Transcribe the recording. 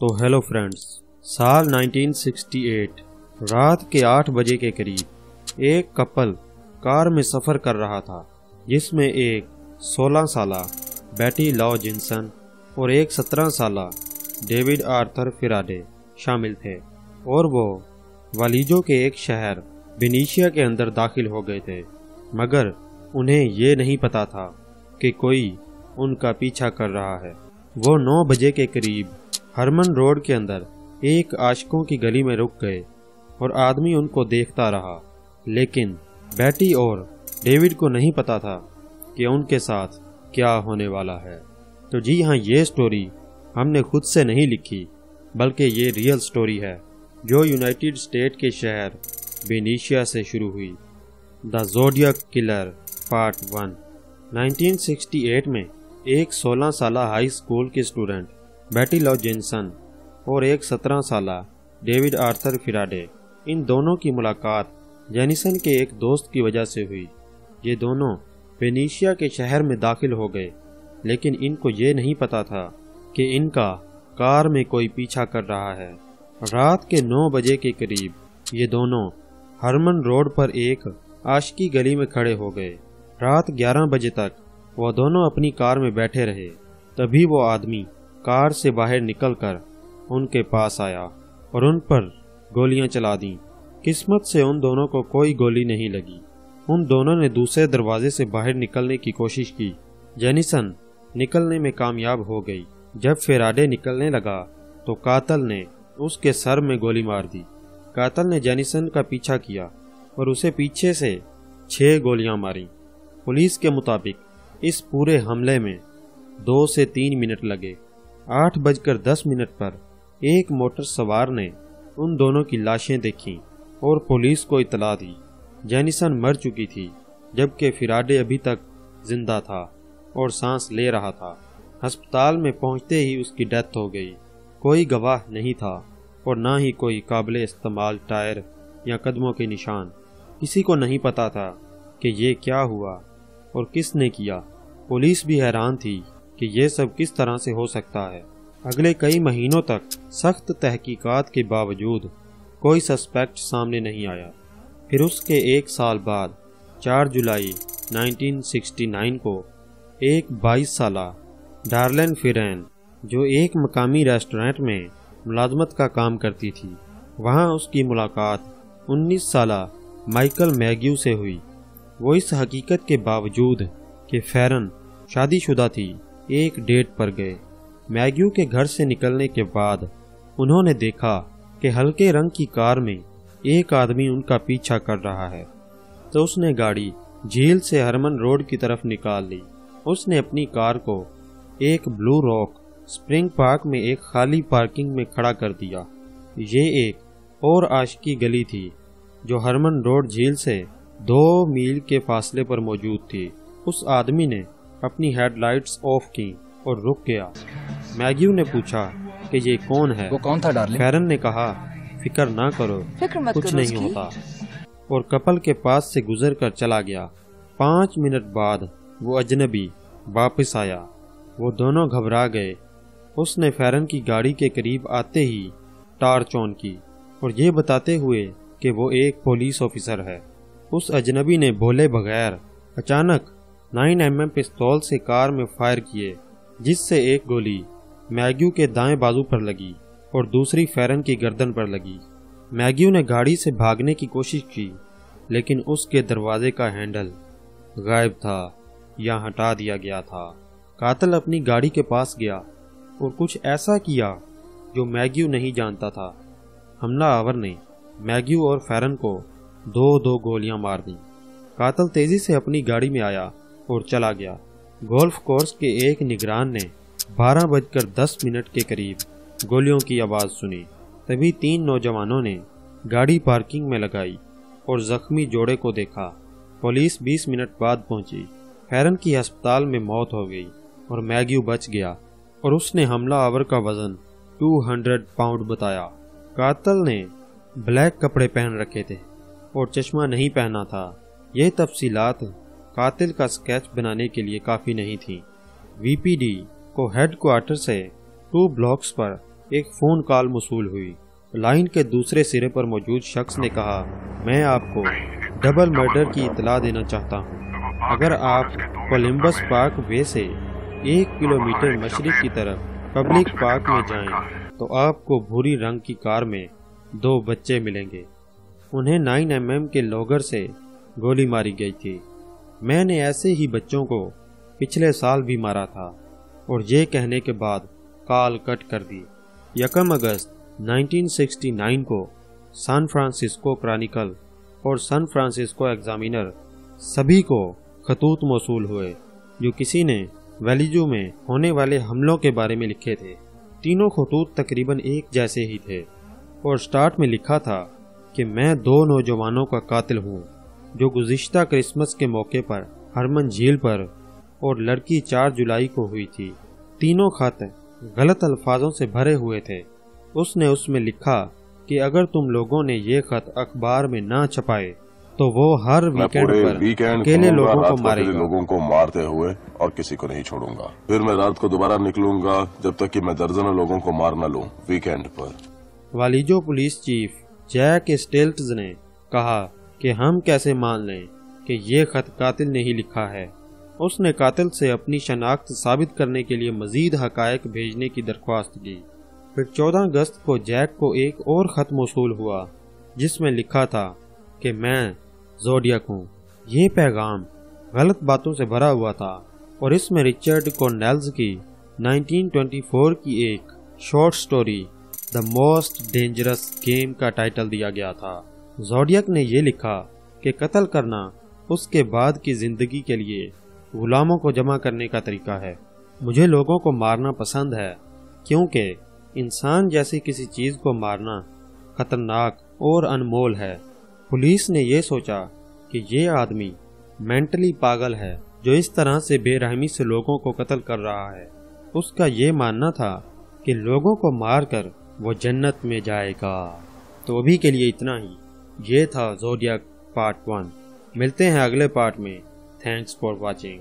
تو hello friends, سال 1968 رات کے 8 بجے کے قریب ایک کپل کار میں سفر کر رہا تھا، جس میں ایک 16 سالہ بیٹی لاؤ جنسن اور ایک 17 سالہ ڈیوڈ آرتھر فیراڈے شامل تھے، اور وہ والیجو کے ایک شہر وینیشیا کے اندر داخل ہو گئے تھے، مگر انہیں یہ نہیں پتا تھا کہ کوئی ان کا پیچھا کر رہا ہے۔ وہ 9 بجے کے قریب ہرمن روڈ کے اندر ایک عاشقوں کی گلی میں رک گئے اور آدمی ان کو دیکھتا رہا، لیکن بیٹی اور ڈیوڈ کو نہیں پتا تھا کہ ان کے ساتھ کیا ہونے والا ہے۔ تو جی ہاں، یہ سٹوری ہم نے خود سے نہیں لکھی، بلکہ یہ ریئل سٹوری ہے جو یونائٹڈ اسٹیٹ کے شہر وینیشیا سے شروع ہوئی۔ دا زوڈیاک کلر پارٹ 1۔ 1968 میں ایک 16 سالہ ہائی اسکول کی اسٹوڈنٹ بیٹی لاؤ جنسن اور ایک 17 سالہ ڈیوڈ آرتھر فیراڈے، ان دونوں کی ملاقات جینسن کے ایک دوست کی وجہ سے ہوئی۔ یہ دونوں وینیشیا کے شہر میں داخل ہو گئے، لیکن ان کو یہ نہیں پتا تھا کہ ان کا کار میں کوئی پیچھا کر رہا ہے۔ رات کے 9 بجے کے قریب یہ دونوں ہرمن روڈ پر ایک عاشقی گلی میں کھڑے ہو گئے۔ رات 11 بجے تک وہ دونوں اپنی کار میں بیٹھے رہے، تبھی وہ آدمی کار سے باہر نکل کر ان کے پاس آیا اور ان پر گولیاں چلا دیں۔ قسمت سے ان دونوں کو کوئی گولی نہیں لگی۔ ان دونوں نے دوسرے دروازے سے باہر نکلنے کی کوشش کی۔ جینسن نکلنے میں کامیاب ہو گئی۔ جب فیراڈے نکلنے لگا تو قاتل نے اس کے سر میں گولی مار دی۔ قاتل نے جینسن کا پیچھا کیا اور اسے پیچھے سے 6 گولیاں ماریں۔ پولیس کے مطابق اس پورے حملے میں 2 سے 3 منٹ لگے۔ 8:10 پر ایک موٹر سوار نے ان دونوں کی لاشیں دیکھیں اور پولیس کو اطلاع دی۔ جینسن مر چکی تھی، جبکہ فیراڈے ابھی تک زندہ تھا اور سانس لے رہا تھا۔ ہسپتال میں پہنچتے ہی اس کی ڈیتھ ہو گئی۔ کوئی گواہ نہیں تھا اور نہ ہی کوئی قابل استعمال ٹائر یا قدموں کے نشان۔ کسی کو نہیں پتا تھا کہ یہ کیا ہوا اور کس نے کیا۔ پولیس بھی حیران تھی کہ یہ سب کس طرح سے ہو سکتا ہے۔ اگلے کئی مہینوں تک سخت تحقیقات کے باوجود کوئی سسپیکٹ سامنے نہیں آیا۔ پھر اس کے 1 سال بعد 4 جولائی 1969 کو ایک 22 سالہ ڈارلن فیرین، جو ایک مقامی ریسٹورینٹ میں ملازمت کا کام کرتی تھی، وہاں اس کی ملاقات 19 سالہ مائیکل میگیو سے ہوئی۔ وہ اس حقیقت کے باوجود کہ فیرن شادی شدہ تھی، ایک ڈیٹ پر گئے۔ میگیو کے گھر سے نکلنے کے بعد انہوں نے دیکھا کہ ہلکے رنگ کی کار میں ایک آدمی ان کا پیچھا کر رہا ہے، تو اس نے گاڑی جھیل سے ہرمن روڈ کی طرف نکال لی۔ اس نے اپنی کار کو ایک بلو راک سپرنگ پارک میں ایک خالی پارکنگ میں کھڑا کر دیا۔ یہ ایک اور عاشقی گلی تھی جو ہرمن روڈ جھیل سے 2 میل کے فاصلے پر موجود تھی۔ اس آدمی نے اپنی ہیڈ لائٹس آف کی اور رک گیا۔ میگیو نے پوچھا کہ یہ کون ہے؟ وہ کون تھا ڈارلنگ؟ فیرن نے کہا، فکر نہ کرو، کچھ نہیں ہوتا، اور کپل کے پاس سے گزر کر چلا گیا۔ 5 منٹ بعد وہ اجنبی واپس آیا۔ وہ دونوں گھبرا گئے۔ اس نے فیرن کی گاڑی کے قریب آتے ہی ٹارچ آن کی اور یہ بتاتے ہوئے کہ وہ ایک پولیس آفیسر ہے۔ اس اجنبی نے بولے بغیر اچانک 9mm پستول سے کار میں فائر کیے، جس سے ایک گولی میگیو کے دائیں بازو پر لگی اور دوسری فیرن کی گردن پر لگی۔ میگیو نے گاڑی سے بھاگنے کی کوشش کی، لیکن اس کے دروازے کا ہینڈل غائب تھا یا ہٹا دیا گیا تھا۔ قاتل اپنی گاڑی کے پاس گیا اور کچھ ایسا کیا جو میگیو نہیں جانتا تھا۔ حملہ آور نے میگیو اور فیرن کو 2 گولیاں مار دیں۔ قاتل تیزی سے اپنی گاڑی میں آیا اور چلا گیا۔ گولف کورس کے ایک نگران نے 12:10 کے قریب گولیوں کی آواز سنی۔ تبھی 3 نوجوانوں نے گاڑی پارکنگ میں لگائی اور زخمی جوڑے کو دیکھا۔ پولیس 20 منٹ بعد پہنچی۔ فیرن کی ہسپتال میں موت ہو گئی اور میگیو بچ گیا، اور اس نے حملہ آور کا وزن 200 پاؤنڈ بتایا۔ قاتل نے بلیک کپڑے پہن رکھے تھے اور چشمہ نہیں پہنا تھا۔ یہ تفصیلات قاتل کا سکیچ بنانے کے لیے کافی نہیں تھیں۔ وی پی ڈی کو ہیڈ کوارٹر سے 2 بلاکس پر ایک فون کال موصول ہوئی۔ لائن کے دوسرے سرے پر موجود شخص نے کہا، میں آپ کو ڈبل مرڈر کی اطلاع دینا چاہتا ہوں۔ اگر آپ کولمبس پارک وے سے 1 کلومیٹر مشرق کی طرف پبلک پارک میں جائیں تو آپ کو بھوری رنگ کی کار میں 2 بچے ملیں گے۔ انہیں 9mm کے لوگر سے گولی ماری گئی تھی۔ میں نے ایسے ہی بچوں کو پچھلے سال بھی مارا تھا۔ اور یہ کہنے کے بعد کال کٹ کر دی۔ 1 اگست 1969 کو سان فرانسسکو کرانیکل اور سان فرانسسکو ایگزامینر سبھی کو خطوط موصول ہوئے جو کسی نے ویلیجو میں ہونے والے حملوں کے بارے میں لکھے تھے۔ تینوں خطوط تقریباً ایک جیسے ہی تھے اور سٹارٹ میں لکھا تھا کہ میں 2 نوجوانوں کا قاتل ہوں جو گزشتہ کرسمس کے موقع پر ہرمن جھیل پر اور لڑکی 4 جولائی کو ہوئی تھی۔ تینوں خط غلط الفاظوں سے بھرے ہوئے تھے۔ اس نے اس میں لکھا کہ اگر تم لوگوں نے یہ خط اخبار میں نہ چھپائے تو وہ ہر ویکینڈ پر اکیلے لوگوں کو مارے گا، لوگوں کو مارتے ہوئے اور کسی کو نہیں چھوڑوں گا۔ پھر میں رات کو دوبارہ نکلوں گا جب تک کہ میں درجنوں لوگوں کو مار نہ لوں ویکینڈ پر۔ والیجو پولیس چیف جیک اسٹیلٹز نے کہا کہ ہم کیسے مان لیں کہ یہ خط قاتل نے ہی لکھا ہے۔ اس نے قاتل سے اپنی شناخت ثابت کرنے کے لیے مزید حقائق بھیجنے کی درخواست کی۔ پھر 14 اگست کو جیک کو ایک اور خط موصول ہوا جس میں لکھا تھا کہ میں زوڈیاک ہوں۔ یہ پیغام غلط باتوں سے بھرا ہوا تھا اور اس میں رچرڈ کورنیلز کی 1924 کی ایک short story the most dangerous game کا ٹائٹل دیا گیا تھا۔ زوڈیاک نے یہ لکھا کہ قتل کرنا اس کے بعد کی زندگی کے لیے غلاموں کو جمع کرنے کا طریقہ ہے۔ مجھے لوگوں کو مارنا پسند ہے کیونکہ انسان جیسی کسی چیز کو مارنا خطرناک اور انمول ہے۔ پولیس نے یہ سوچا کہ یہ آدمی مینٹلی پاگل ہے جو اس طرح سے بے رحمی سے لوگوں کو قتل کر رہا ہے۔ اس کا یہ ماننا تھا کہ لوگوں کو مار کر وہ جنت میں جائے گا۔ تو ابھی کے لیے اتنا ہی۔ یہ تھا زوڈیاک پارٹ 1۔ ملتے ہیں اگلے پارٹ میں۔ Thanks for watching.